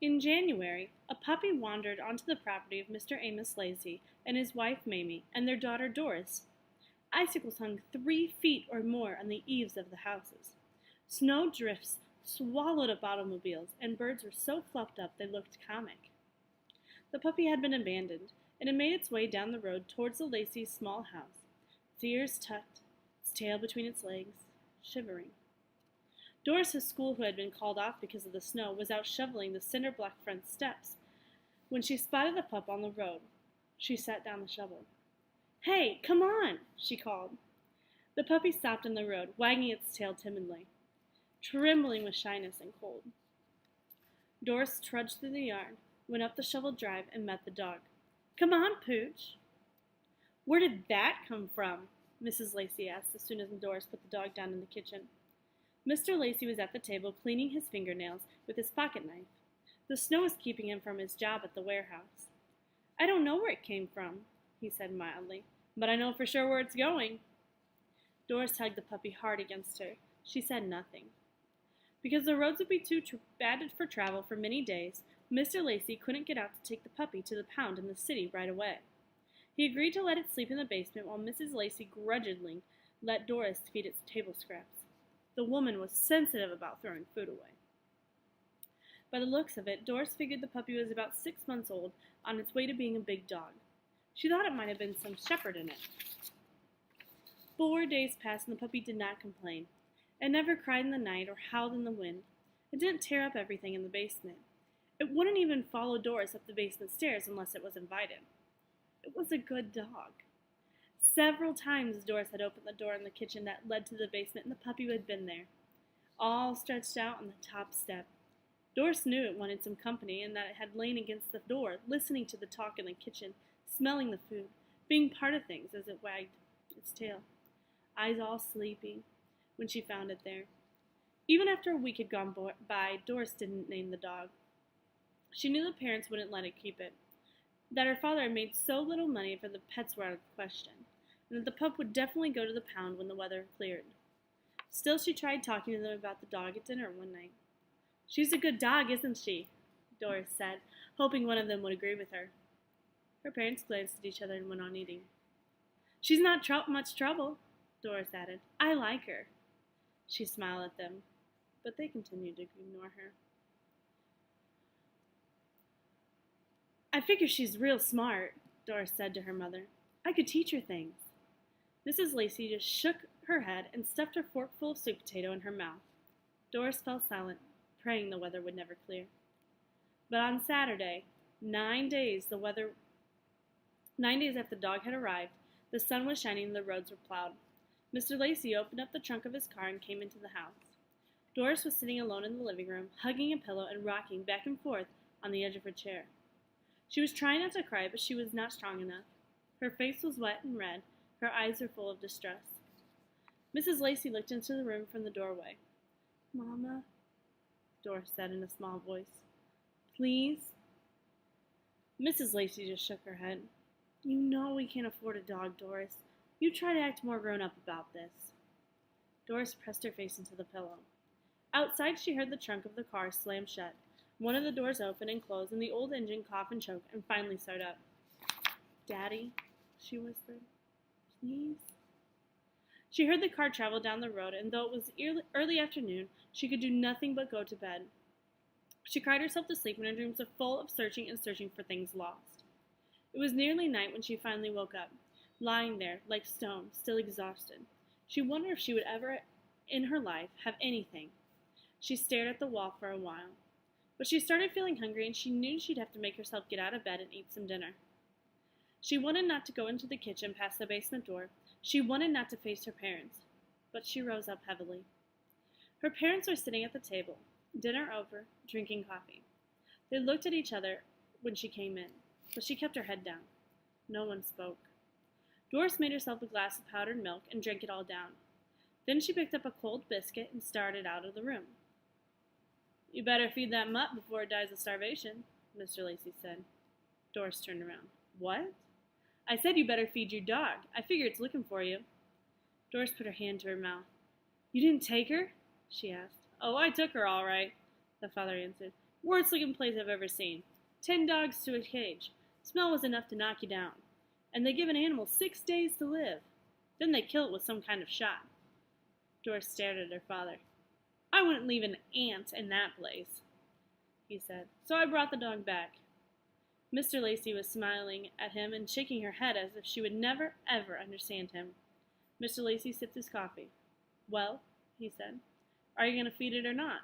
In January, a puppy wandered onto the property of Mr. Amos Lacy and his wife Mamie and their daughter Doris. Icicles hung 3 feet or more on the eaves of the houses. Snow drifts swallowed up automobiles, and birds were so fluffed up they looked comic. The puppy had been abandoned, and it made its way down the road towards the Lacey's small house, its ears tucked, its tail between its legs, shivering. Doris's school, who had been called off because of the snow, was out shoveling the cinder-block front steps. When she spotted the pup on the road, she set down the shovel. "Hey, come on!" she called. The puppy stopped on the road, wagging its tail timidly, trembling with shyness and cold. Doris trudged through the yard, went up the shoveled drive, and met the dog. "Come on, Pooch." "Where did that come from?" Mrs. Lacy asked as soon as Doris put the dog down in the kitchen. Mr. Lacy was at the table cleaning his fingernails with his pocket knife. The snow was keeping him from his job at the warehouse. "I don't know where it came from," he said mildly, "but I know for sure where it's going." Doris hugged the puppy hard against her. She said nothing. Because the roads would be too bad for travel for many days, Mr. Lacy couldn't get out to take the puppy to the pound in the city right away. He agreed to let it sleep in the basement while Mrs. Lacy grudgingly let Doris feed its table scraps. The woman was sensitive about throwing food away. By the looks of it, Doris figured the puppy was about 6 months old, on its way to being a big dog. She thought it might have been some shepherd in it. 4 days passed and the puppy did not complain. It never cried in the night or howled in the wind. It didn't tear up everything in the basement. It wouldn't even follow Doris up the basement stairs unless it was invited. It was a good dog. Several times Doris had opened the door in the kitchen that led to the basement and the puppy had been there, all stretched out on the top step. Doris knew it wanted some company and that it had lain against the door, listening to the talk in the kitchen, smelling the food, being part of things as it wagged its tail, eyes all sleepy, when she found it there. Even after a week had gone by, Doris didn't name the dog. She knew the parents wouldn't let it keep it, that her father had made so little money for the pets were out of the question, and that the pup would definitely go to the pound when the weather cleared. Still, she tried talking to them about the dog at dinner one night. "She's a good dog, isn't she?" Doris said, hoping one of them would agree with her. Her parents glanced at each other and went on eating. "She's not much trouble," Doris added. "I like her." She smiled at them, but they continued to ignore her. "I figure she's real smart," Doris said to her mother. "I could teach her things." Mrs. Lacy just shook her head and stuffed her fork full of sweet potato in her mouth. Doris fell silent, praying the weather would never clear. But on Saturday, 9 days after the dog had arrived, the sun was shining and the roads were plowed. Mr. Lacy opened up the trunk of his car and came into the house. Doris was sitting alone in the living room, hugging a pillow and rocking back and forth on the edge of her chair. She was trying not to cry, but she was not strong enough. Her face was wet and red. Her eyes were full of distress. Mrs. Lacy looked into the room from the doorway. "Mama," Doris said in a small voice. "Please?" Mrs. Lacy just shook her head. "You know we can't afford a dog, Doris. You try to act more grown up about this." Doris pressed her face into the pillow. Outside, she heard the trunk of the car slam shut. One of the doors opened and closed, and the old engine coughed and choked and finally started up. "Daddy," she whispered, "please?" She heard the car travel down the road, and though it was early afternoon, she could do nothing but go to bed. She cried herself to sleep, and her dreams were full of searching and searching for things lost. It was nearly night when she finally woke up, lying there like stone, still exhausted. She wondered if she would ever in her life have anything. She stared at the wall for a while. But she started feeling hungry, and she knew she'd have to make herself get out of bed and eat some dinner. She wanted not to go into the kitchen past the basement door. She wanted not to face her parents. But she rose up heavily. Her parents were sitting at the table, dinner over, drinking coffee. They looked at each other when she came in, but she kept her head down. No one spoke. Doris made herself a glass of powdered milk and drank it all down. Then she picked up a cold biscuit and started out of the room. "You better feed that mutt before it dies of starvation," Mr. Lacy said. Doris turned around. "What?" "I said you better feed your dog. I figure it's looking for you." Doris put her hand to her mouth. "You didn't take her?" she asked. "Oh, I took her all right," the father answered. Worst looking place I've ever seen. 10 dogs to a cage. Smell was enough to knock you down. And they give an animal 6 days to live. Then they kill it with some kind of shot. Doris stared at her father. I wouldn't leave an ant in that place, he said, so I brought the dog back. Mr. Lacey was smiling at him and shaking her head as if she would never, ever understand him. Mr. Lacey sipped his coffee. Well, he said, are you going to feed it or not?